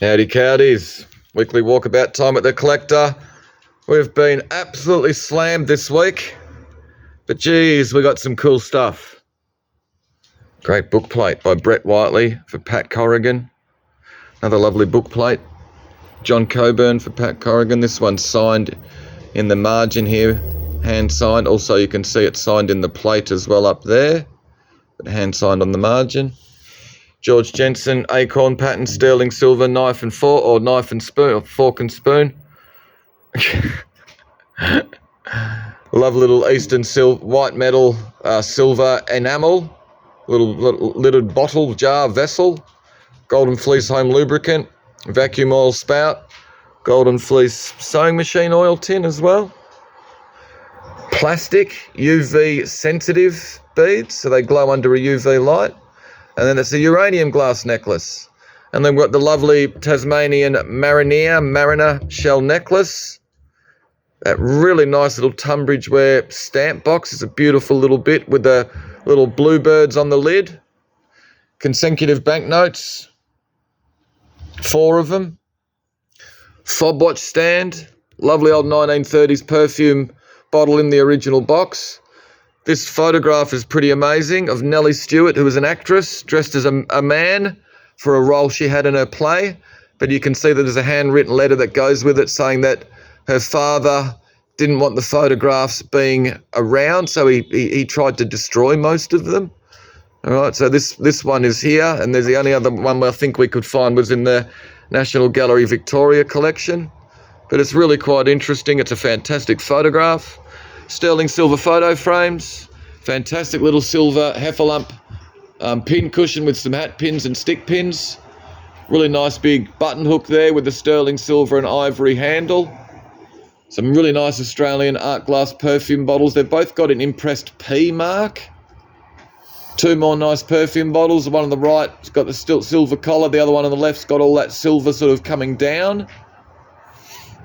Howdy cowdies. Weekly walkabout time at the Collector. We've been absolutely slammed this week, but geez, we got some cool stuff. Great book plate by Brett Whiteley for Pat Corrigan. Another lovely book plate. John Coburn for Pat Corrigan. This one's signed in the margin here, hand signed. Also you can see it signed in the plate as well up there, but hand signed on the margin. George Jensen, Acorn pattern, sterling silver, knife and fork, or knife and spoon, or fork and spoon. Love little Eastern white metal, silver enamel, little lidded bottle, jar, vessel, golden fleece home lubricant, vacuum oil spout, golden fleece sewing machine oil tin as well. Plastic UV sensitive beads, so they glow under a UV light. And then it's a uranium glass necklace. And then we've got the lovely Tasmanian Mariner shell necklace. That really nice little Tunbridge ware stamp box. It's a beautiful little bit with the little bluebirds on the lid. Consecutive banknotes. 4 of them. Fob watch stand. Lovely old 1930s perfume bottle in the original box. This photograph is pretty amazing of Nellie Stewart, who was an actress dressed as a man for a role she had in her play. But you can see that there's a handwritten letter that goes with it saying that her father didn't want the photographs being around, so he tried to destroy most of them. All right, so this one is here, and there's the only other one I think we could find was in the National Gallery Victoria collection. But it's really quite interesting. It's a fantastic photograph. Sterling silver photo frames, fantastic little silver heffalump pin cushion with some hat pins and stick pins. Really nice big button hook there with the sterling silver and ivory handle. Some really nice Australian art glass perfume bottles. They've both got an impressed P mark. 2 more nice perfume bottles. The one on the right's got the silver collar. The other one on the left's got all that silver sort of coming down.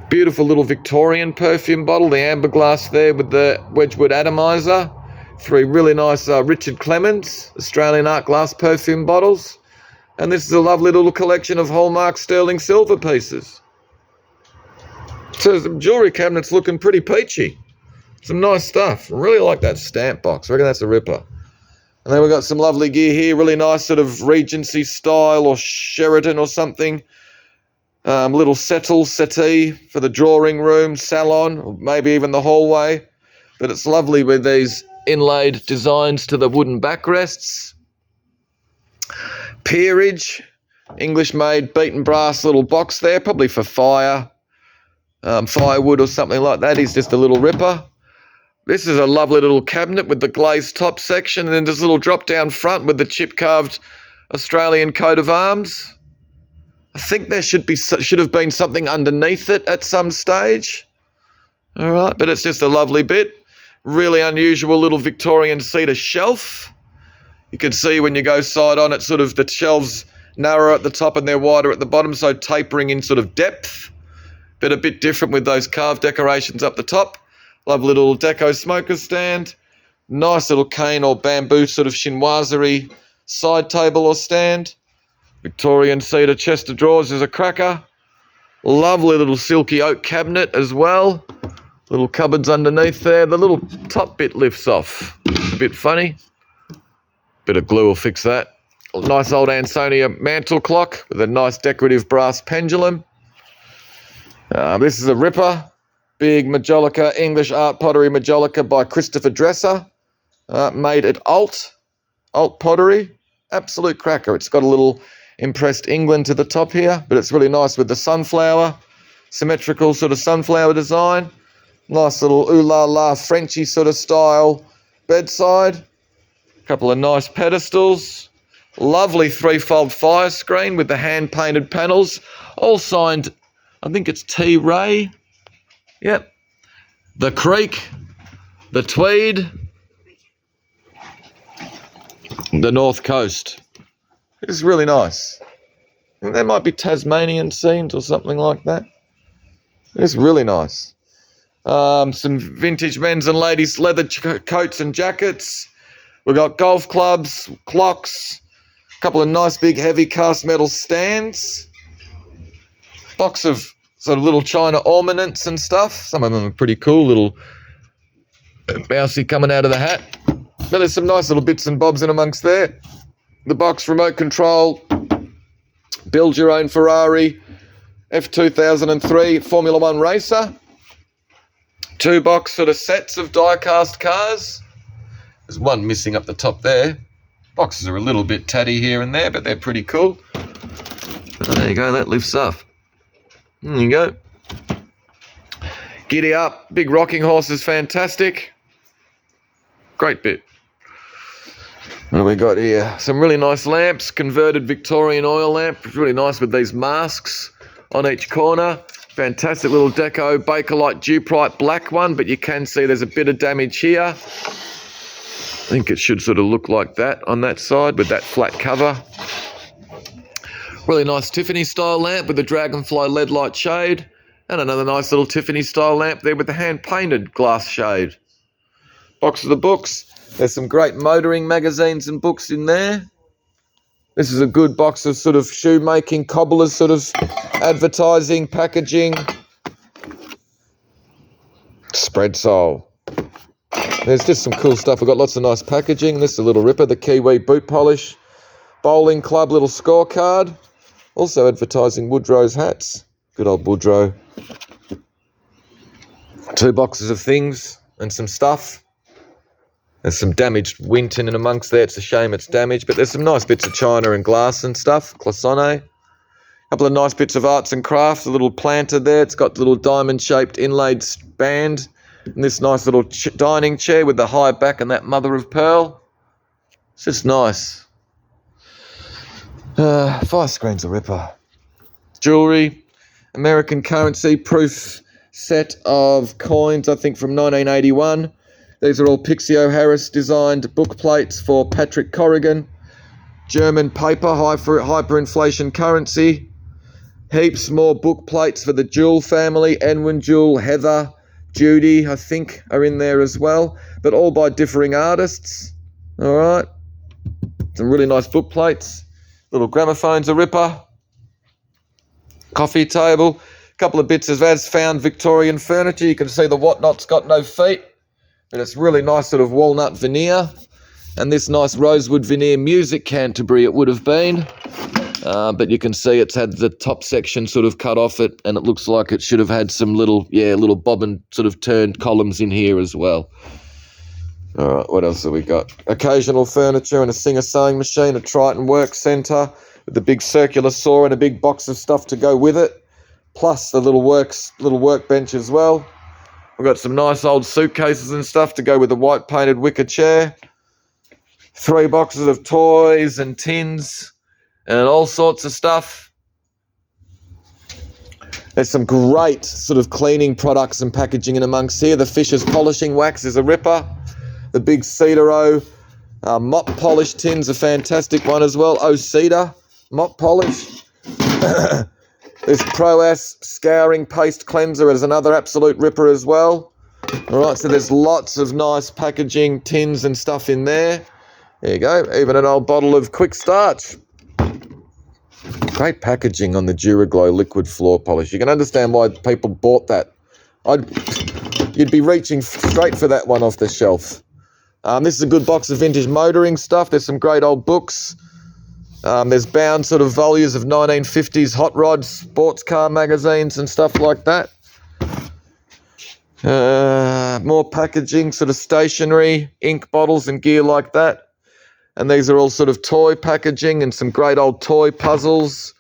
Beautiful little Victorian perfume bottle, the amber glass there with the Wedgwood atomizer. 3 really nice Richard Clemens Australian art glass perfume bottles. And this is a lovely little collection of hallmark sterling silver pieces. So the jewellery cabinet's looking pretty peachy. Some nice stuff. I really like that stamp box. I reckon that's a ripper. And then we've got some lovely gear here, really nice sort of Regency style or Sheraton or something. Little settee for the drawing room, salon, or maybe even the hallway. But it's lovely with these inlaid designs to the wooden backrests. Peerage, English-made beaten brass little box there, probably for firewood or something like that. Is just a little ripper. This is a lovely little cabinet with the glazed top section, and then there's a little drop-down front with the chip-carved Australian coat of arms. I think there should have been something underneath it at some stage. All right, but it's just a lovely bit. Really unusual little Victorian cedar shelf. You can see when you go side on, it's sort of the shelves narrow at the top and they're wider at the bottom, so tapering in sort of depth. But a bit different with those carved decorations up the top. Lovely little deco smoker stand. Nice little cane or bamboo sort of chinoiserie side table or stand. Victorian cedar chest of drawers is a cracker. Lovely little silky oak cabinet as well. Little cupboards underneath there. The little top bit lifts off. A bit funny. Bit of glue will fix that. A nice old Ansonia mantle clock with a nice decorative brass pendulum. This is a ripper. Big Majolica, English art pottery Majolica by Christopher Dresser. Made at Alt Pottery. Absolute cracker. It's got a little impressed England to the top here, but it's really nice with the sunflower, symmetrical sort of sunflower design. Nice little ooh la la Frenchy sort of style bedside. A couple of nice pedestals. Lovely 3-fold fire screen with the hand painted panels, all signed, I think it's T. Ray. Yep. The Creek, the Tweed, the North Coast. It's really nice. There might be Tasmanian scenes or something like that. It's really nice. Some vintage men's and ladies' leather coats and jackets. We've got golf clubs, clocks, a couple of nice big heavy cast metal stands. box of sort of little China ornaments and stuff. Some of them are pretty cool, little bouncy coming out of the hat. But there's some nice little bits and bobs in amongst there. The box remote control, build your own Ferrari, F2003 Formula One racer. 2 box sort of sets of die-cast cars. There's one missing up the top there. Boxes are a little bit tatty here and there, but they're pretty cool. Oh, there you go, that lifts up. There you go. Giddy up, big rocking horse is fantastic. Great bit. What do we got here? Some really nice lamps, converted Victorian oil lamp. Really nice with these masks on each corner. Fantastic little deco Bakelite Duprite black one, but you can see there's a bit of damage here. I think it should sort of look like that on that side with that flat cover. Really nice Tiffany style lamp with the Dragonfly LED light shade. And another nice little Tiffany style lamp there with the hand painted glass shade. Box of the books. There's some great motoring magazines and books in there. This is a good box of sort of shoemaking, cobblers sort of advertising, packaging. Spread sole. There's just some cool stuff. We've got lots of nice packaging. This is a little ripper, the Kiwi boot polish. Bowling club little scorecard. Also advertising Woodrow's hats. Good old Woodrow. 2 boxes of things and some stuff. There's some damaged Winton in amongst there. It's a shame it's damaged, but there's some nice bits of china and glass and stuff. Cloisonne. A couple of nice bits of arts and crafts. A little planter there. It's got the little diamond-shaped inlaid band. And this nice little dining chair with the high back and that mother of pearl. It's just nice. Fire screen's a ripper. Jewellery. American currency proof set of coins, I think from 1981. These are all Pixie O'Harris designed book plates for Patrick Corrigan. German paper, hyperinflation currency. Heaps more book plates for the Jewell family. Enwyn Jewell, Heather, Judy, I think, are in there as well. But all by differing artists. All right. Some really nice book plates. Little gramophone's a ripper. Coffee table. A couple of bits of as found Victorian furniture. You can see the whatnot's got no feet. But it's really nice sort of walnut veneer. And this nice rosewood veneer music Canterbury it would have been. But you can see it's had the top section sort of cut off it. And it looks like it should have had some little bobbin sort of turned columns in here as well. All right, what else have we got? Occasional furniture and a Singer sewing machine, a Triton work centre with a big circular saw and a big box of stuff to go with it. Plus the little workbench as well. We've got some nice old suitcases and stuff to go with the white painted wicker chair. 3 boxes of toys and tins and all sorts of stuff. There's some great sort of cleaning products and packaging in amongst here. The Fisher's polishing wax is a ripper. The big Cedaro mop polish tin's a fantastic one as well. Oh, Cedar mop polish. This Proas scouring paste cleanser is another absolute ripper as well. All right, so there's lots of nice packaging, tins and stuff in there. There you go, even an old bottle of quick starch. Great packaging on the Duraglow liquid floor polish. You can understand why people bought that. You'd be reaching straight for that one off the shelf. This is a good box of vintage motoring stuff. There's some great old books. There's bound sort of volumes of 1950s hot rods, sports car magazines and stuff like that. More packaging, sort of stationery, ink bottles and gear like that. And these are all sort of toy packaging and some great old toy puzzles.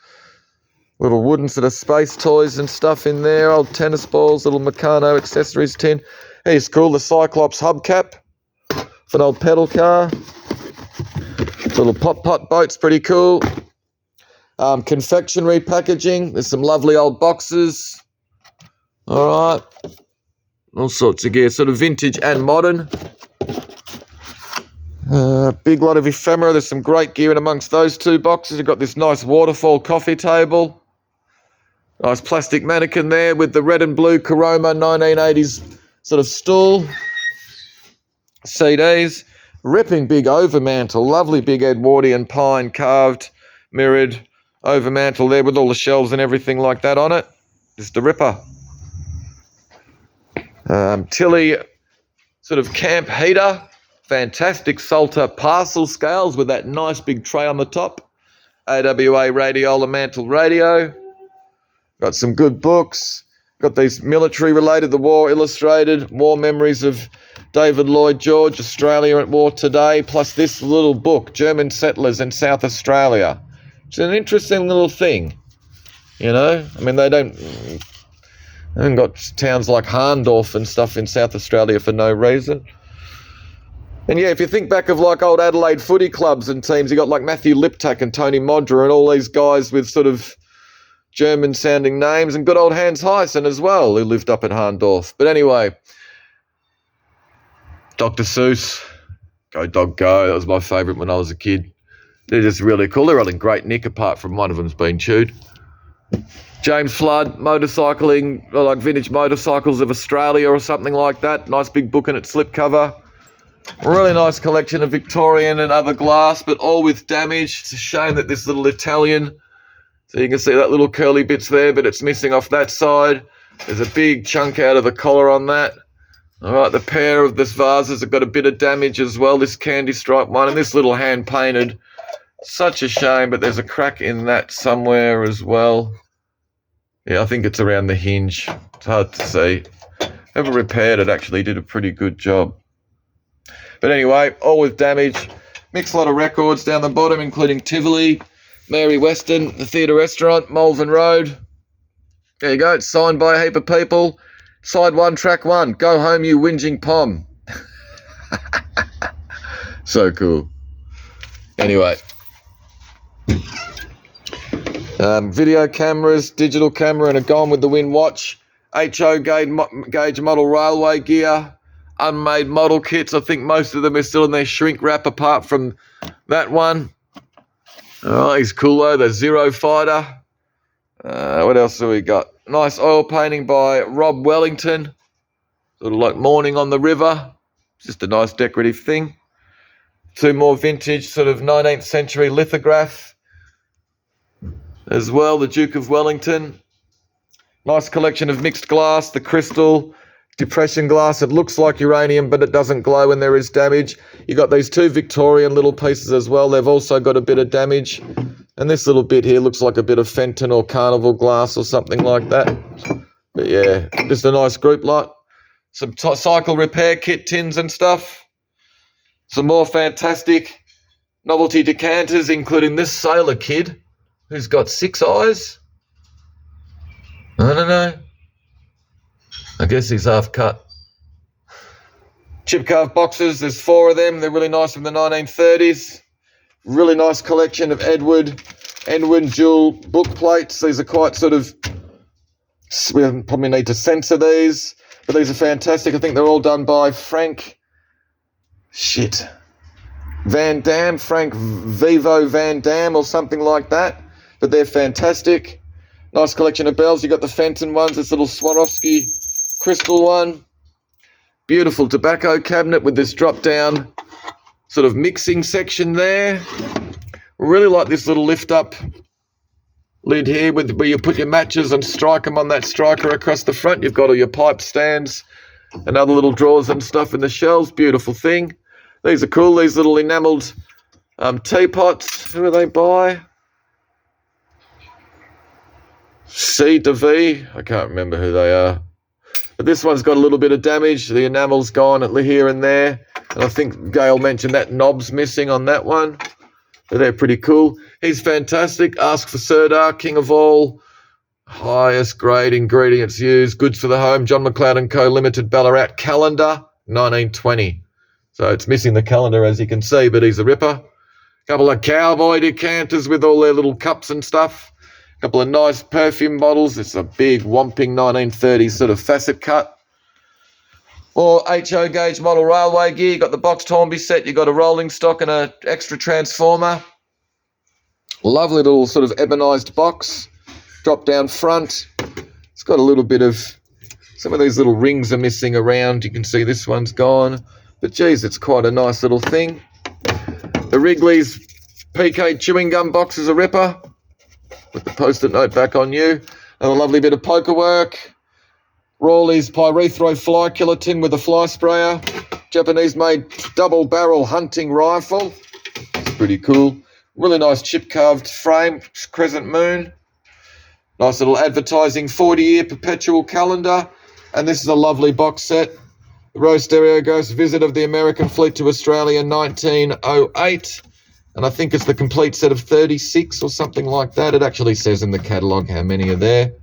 Little wooden sort of space toys and stuff in there. Old tennis balls, little Meccano accessories tin. Here's cool, the Cyclops hubcap for an old pedal car. Little pot boat's pretty cool. Confectionery packaging. There's some lovely old boxes. All right. All sorts of gear, sort of vintage and modern. Big lot of ephemera. There's some great gear in amongst those 2 boxes. You've got this nice waterfall coffee table. Nice plastic mannequin there with the red and blue Caroma 1980s sort of stool. CDs. Ripping big overmantel. Lovely big Edwardian pine carved, mirrored overmantel there with all the shelves and everything like that on it. Just a ripper. Tilly sort of camp heater. Fantastic Salter parcel scales with that nice big tray on the top. AWA Radiola Mantle Radio. Got some good books. Got these military-related, The War Illustrated, War Memories of David Lloyd George, Australia at War Today, plus this little book, German Settlers in South Australia. It's an interesting little thing, you know. I mean, they haven't got towns like Harndorf and stuff in South Australia for no reason. And yeah, if you think back of like old Adelaide footy clubs and teams, you got like Matthew Liptak and Tony Modra and all these guys with sort of German-sounding names, and good old Hans Heisen as well, who lived up at Harndorf. But anyway, Dr. Seuss, Go Dog Go, that was my favourite when I was a kid. They're just really cool. They're all in great nick, apart from one of them's been chewed. James Flood, motorcycling, like vintage motorcycles of Australia or something like that. Nice big book in its slipcover. Really nice collection of Victorian and other glass, but all with damage. It's a shame that this little Italian, so you can see that little curly bits there, but it's missing off that side. There's a big chunk out of the collar on that. All right, the pair of this vases have got a bit of damage as well, this candy stripe one, and this little hand painted. Such a shame, but there's a crack in that somewhere as well. Yeah, I think it's around the hinge. It's hard to see. Whoever repaired it actually did a pretty good job. But anyway, all with damage. Mixed lot of records down the bottom, including Tivoli, Mary Weston, the Theatre Restaurant, Malvern Road. There you go, it's signed by a heap of people. Side 1, track 1, Go Home You Whinging Pom. So cool. Anyway. Video cameras, digital camera and a Gone with the Wind watch. HO gauge model railway gear. Unmade model kits. I think most of them are still in their shrink wrap apart from that one. Oh, he's cool though, the Zero Fighter. What else have we got? Nice oil painting by Rob Wellington. Sort of like Morning on the River. Just a nice decorative thing. 2 more vintage sort of 19th century lithograph as well, the Duke of Wellington. Nice collection of mixed glass, the crystal, depression glass. It looks like uranium, but it doesn't glow when there is damage. You got these 2 Victorian little pieces as well. They've also got a bit of damage. And this little bit here looks like a bit of Fenton or Carnival glass or something like that. But yeah, just a nice group lot. Some cycle repair kit tins and stuff. Some more fantastic novelty decanters, including this sailor kid who's got 6 eyes. I don't know. I guess he's half cut. Chip carved boxes, there's 4 of them. They're really nice from the 1930s. Really nice collection of Edward jewel book plates. These are quite sort of, we probably need to censor these, but these are fantastic. I think they're all done by Frank Van Dam, Frank Vivo Van Dam or something like that, but they're fantastic. Nice collection of bells. You got the Fenton ones, this little Swarovski crystal one. Beautiful tobacco cabinet with this drop down sort of mixing section there. Really like this little lift up lid here where you put your matches and strike them on that striker across the front. You've got all your pipe stands and other little drawers and stuff in the shelves. Beautiful thing. These are cool, these little enamelled teapots. Who are they by? C to V. I can't remember who they are. But this one's got a little bit of damage. The enamel's gone at here and there. And I think Gail mentioned that knob's missing on that one. But they're pretty cool. He's fantastic. Ask for Sirdar, king of all. Highest grade ingredients used. Goods for the home. John McLeod & Co. Limited Ballarat calendar, 1920. So it's missing the calendar, as you can see, but he's a ripper. Couple of cowboy decanters with all their little cups and stuff. Couple of nice perfume bottles. It's a big whomping 1930s sort of facet cut. Or HO gauge model railway gear. You got the boxed Hornby set. You got a rolling stock and an extra transformer. Lovely little sort of ebonised box. Drop down front. It's got a little bit of, some of these little rings are missing around. You can see this one's gone. But geez, it's quite a nice little thing. The Wrigley's PK chewing gum box is a ripper. Put the post-it note back on you. And a lovely bit of poker work. Rawley's Pyrethro fly killer tin with a fly sprayer. Japanese-made double barrel hunting rifle. It's pretty cool. Really nice chip carved frame, crescent moon. Nice little advertising 40-year perpetual calendar. And this is a lovely box set. The Rose Stereo Ghost Visit of the American Fleet to Australia 1908. And I think it's the complete set of 36 or something like that. It actually says in the catalogue how many are there.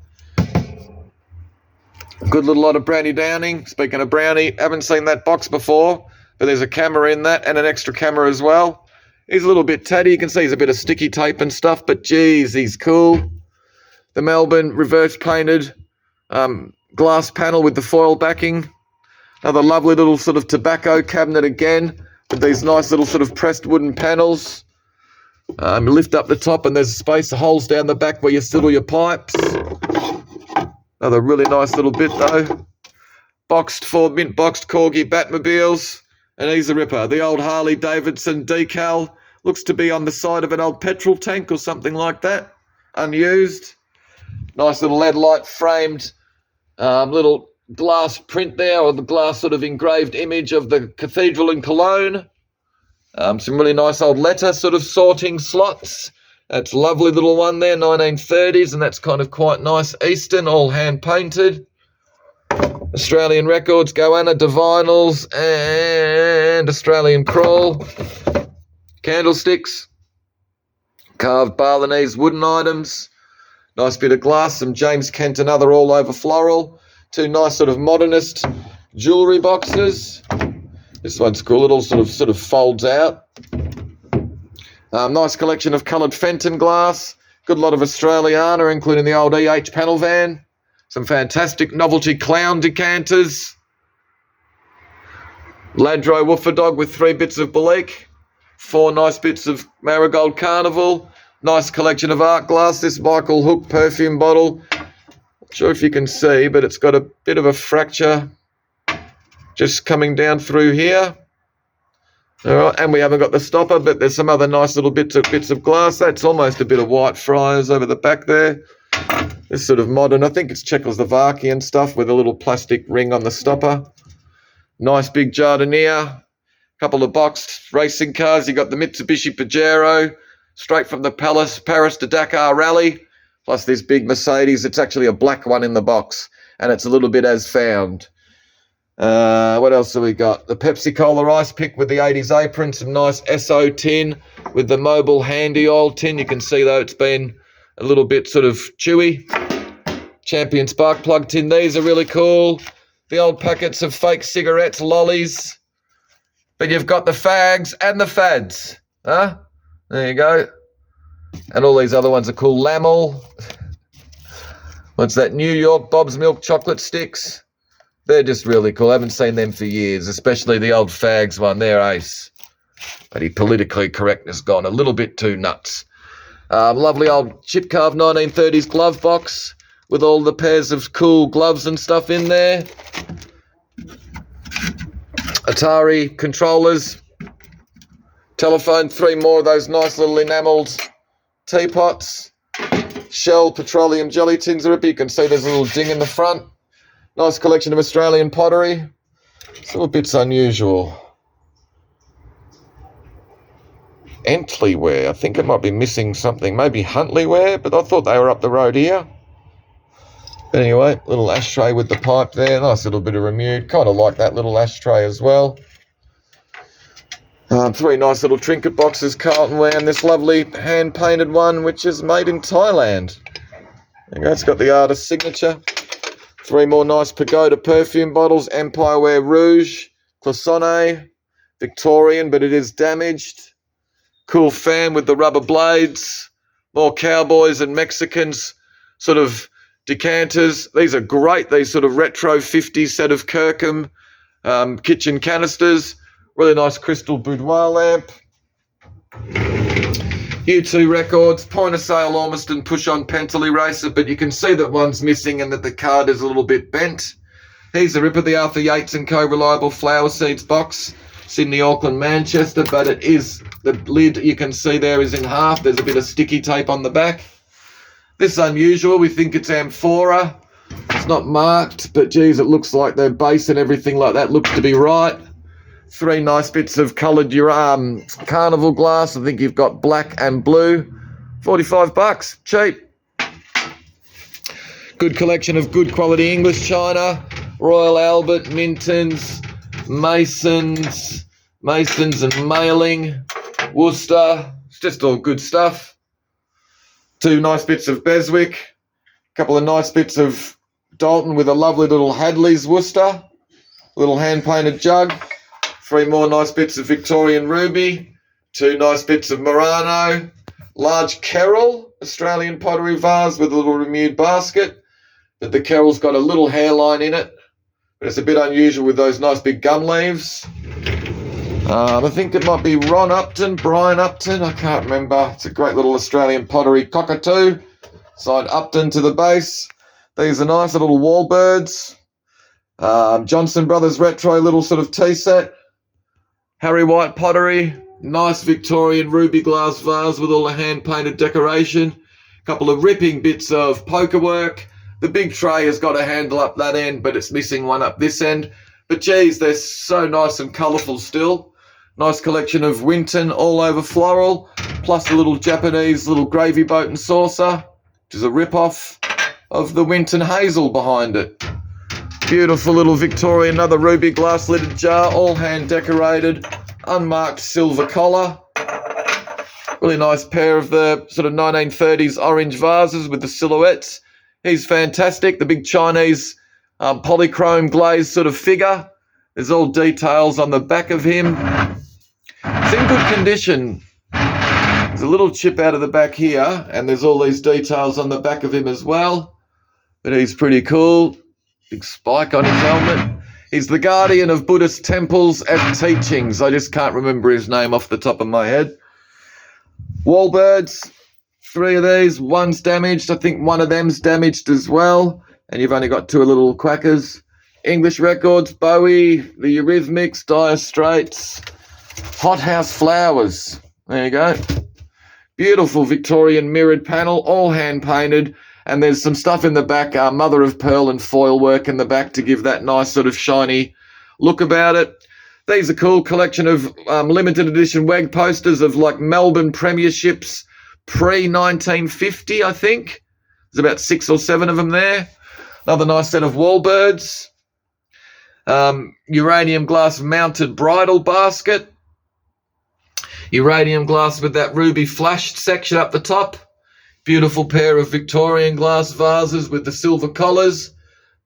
Good little lot of Brownie Downing. Speaking of Brownie, haven't seen that box before, but there's a camera in that and an extra camera as well. He's a little bit tatty. You can see he's a bit of sticky tape and stuff, but geez, he's cool. The Melbourne reverse painted glass panel with the foil backing. Another lovely little sort of tobacco cabinet again with these nice little sort of pressed wooden panels. Lift up the top and there's space, holes down the back where you stiddle your pipes. Another really nice little bit though. Mint boxed Corgi Batmobiles. And he's a ripper. The old Harley Davidson decal. Looks to be on the side of an old petrol tank or something like that. Unused. Nice little LED light framed little glass print there, or the glass sort of engraved image of the cathedral in Cologne. Some really nice old letter sort of sorting slots. That's a lovely little one there, 1930s, and that's kind of quite nice. Eastern, all hand painted. Australian Records, Goanna, Divinals, and Australian Crawl. Candlesticks. Carved Balinese wooden items. Nice bit of glass, some James Kent and other all over floral. Two nice sort of modernist jewellery boxes. This one's cool, it all sort of folds out. Nice collection of coloured Fenton glass. Good lot of Australiana, including the old EH panel van. Some fantastic novelty clown decanters. Ladro Woofer Dog with 3 bits of Balik. 4 nice bits of Marigold Carnival. Nice collection of art glass. This Michael Hook perfume bottle. Not sure if you can see, but it's got a bit of a fracture just coming down through here. All right, and we haven't got the stopper, but there's some other nice little bits of glass. That's almost a bit of white friars over the back there. This sort of modern, I think it's Czechoslovakian stuff with a little plastic ring on the stopper. Nice big Jardinier. Couple of boxed racing cars. You got the Mitsubishi Pajero, straight from the Paris to Dakar Rally. Plus this big Mercedes. It's actually a black one in the box, and it's a little bit as found. What else have we got? The Pepsi Cola ice pick with the 80s apron, some nice SO tin with the mobile handy oil tin. You can see though it's been a little bit sort of chewy. Champion spark plug tin. These are really cool. The old packets of fake cigarettes, lollies. But you've got the fags and the fads. Huh? There you go. And all these other ones are cool. Lamel. What's that? New York Bob's Milk chocolate sticks. They're just really cool. I haven't seen them for years, especially the old fags one. They're ace. But politically correctness gone a little bit too nuts. Lovely old chip carved 1930s glove box with all the pairs of cool gloves and stuff in there. Atari controllers. Telephone, 3 more of those nice little enamelled teapots. Shell petroleum jelly tins are up. You can see there's a little ding in the front. Nice collection of Australian pottery. Some bits unusual. Entley ware. I think it might be missing something. Maybe Huntley ware, but I thought they were up the road here. But anyway, little ashtray with the pipe there. Nice little bit of remude. Kind of like that little ashtray as well. 3 nice little trinket boxes, Carlton ware, and this lovely hand-painted one, which is made in Thailand. There you go. It's got the artist's signature. 3 more nice Pagoda perfume bottles. Empire Wear Rouge. Cloisonne. Victorian, but it is damaged. Cool fan with the rubber blades. More cowboys and Mexicans sort of decanters. These are great. These sort of retro 50s set of Kirkham kitchen canisters. Really nice crystal boudoir lamp. U2 records, point of sale Ormiston push-on pencil eraser, but you can see that one's missing and that the card is a little bit bent. Here's the ripper, the Arthur Yates & Co. Reliable Flower Seeds box, Sydney, Auckland, Manchester, but it is, the lid you can see there is in half. There's a bit of sticky tape on the back. This unusual, we think it's amphora. It's not marked, but geez, it looks like the base and everything like that looks to be right. 3 nice bits of coloured carnival glass. I think you've got black and blue. $45, cheap. Good collection of good quality English china. Royal Albert, Mintons, Masons and Mailing, Worcester. It's just all good stuff. 2 nice bits of Beswick. A couple of nice bits of Dalton with a lovely little Hadley's Worcester. Little hand-painted jug. 3 more nice bits of Victorian Ruby. 2 nice bits of Murano. Large Kerrell, Australian pottery vase with a little renewed basket. But the Kerrell's got a little hairline in it. But it's a bit unusual with those nice big gum leaves. I think it might be Brian Upton, I can't remember. It's a great little Australian pottery cockatoo. Side Upton to the base. These are nice little wall birds. Johnson Brothers Retro little sort of tea set. Harry White pottery. Nice Victorian ruby glass vase with all the hand-painted decoration. A couple of ripping bits of poker work. The big tray has got a handle up that end, but it's missing one up this end. But geez, they're so nice and colourful still. Nice collection of Winton all over floral, plus a little Japanese little gravy boat and saucer, which is a rip-off of the Winton Hazel behind it. Beautiful little Victorian, another ruby glass lidded jar, all hand decorated, unmarked silver collar. Really nice pair of the sort of 1930s orange vases with the silhouettes. He's fantastic. The big Chinese polychrome glazed sort of figure. There's all details on the back of him. It's in good condition. There's a little chip out of the back here, and there's all these details on the back of him as well. But he's pretty cool. Big spike on his helmet. He's the guardian of Buddhist temples and teachings. I just can't remember his name off the top of my head. Wallbirds. 3 of these. One's damaged. I think one of them's damaged as well. And you've only got 2 little quackers. English records, Bowie, the Eurythmics, Dire Straits, Hothouse Flowers. There you go. Beautiful Victorian mirrored panel, all hand-painted. And there's some stuff in the back, mother of pearl and foil work in the back to give that nice sort of shiny look about it. These are cool. Collection of limited edition WEG posters of like Melbourne premierships pre-1950, I think. There's about 6 or 7 of them there. Another nice set of wallbirds. Uranium glass mounted bridal basket. Uranium glass with that ruby flashed section up the top. Beautiful pair of Victorian glass vases with the silver collars.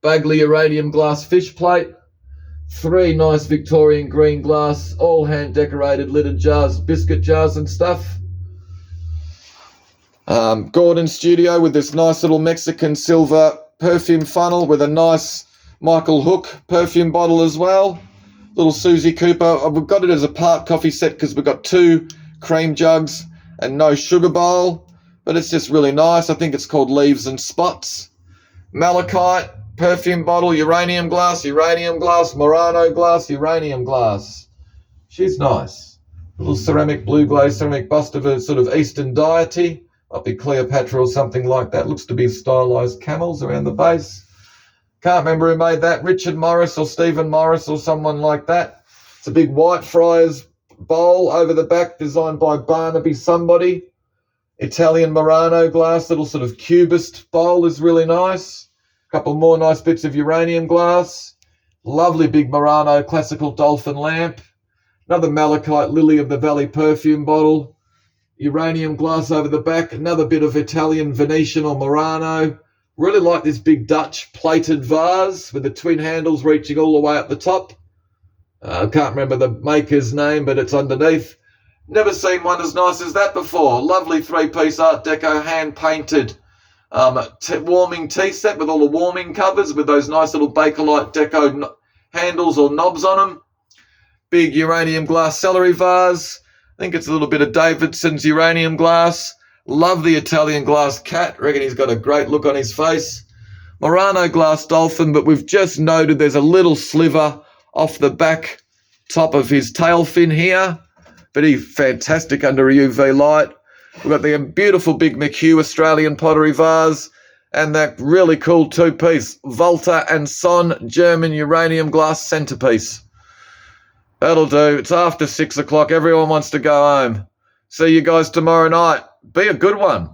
Bagley uranium glass fish plate. 3 nice Victorian green glass, all hand decorated lidded jars, biscuit jars and stuff. Gordon Studio with this nice little Mexican silver perfume funnel with a nice Michael Hook perfume bottle as well. Little Susie Cooper. We've got it as a part coffee set because we've got 2 cream jugs and no sugar bowl. But it's just really nice. I think it's called Leaves and Spots. Malachite, perfume bottle, uranium glass, Murano glass, uranium glass. She's nice. Little ceramic blue glaze, ceramic bust of a sort of Eastern deity. Might be Cleopatra or something like that. Looks to be stylized camels around the base. Can't remember who made that. Richard Morris or Stephen Morris or someone like that. It's a big Whitefriars bowl over the back designed by Barnaby somebody. Italian Murano glass, little sort of cubist bowl is really nice. A couple more nice bits of uranium glass. Lovely big Murano classical dolphin lamp. Another malachite lily of the valley perfume bottle. Uranium glass over the back. Another bit of Italian Venetian or Murano. Really like this big Dutch plated vase with the twin handles reaching all the way up the top. I can't remember the maker's name, but it's underneath. Never seen one as nice as that before. Lovely 3-piece Art Deco hand-painted warming tea set with all the warming covers with those nice little Bakelite Deco handles or knobs on them. Big uranium glass celery vase. I think it's a little bit of Davidson's uranium glass. Love the Italian glass cat. Reckon he's got a great look on his face. Murano glass dolphin, but we've just noted there's a little sliver off the back top of his tail fin here. But he's fantastic under a UV light. We've got the beautiful big McHugh Australian pottery vase and that really cool two-piece Volta and Son German uranium glass centerpiece. That'll do. It's after 6 o'clock. Everyone wants to go home. See you guys tomorrow night. Be a good one.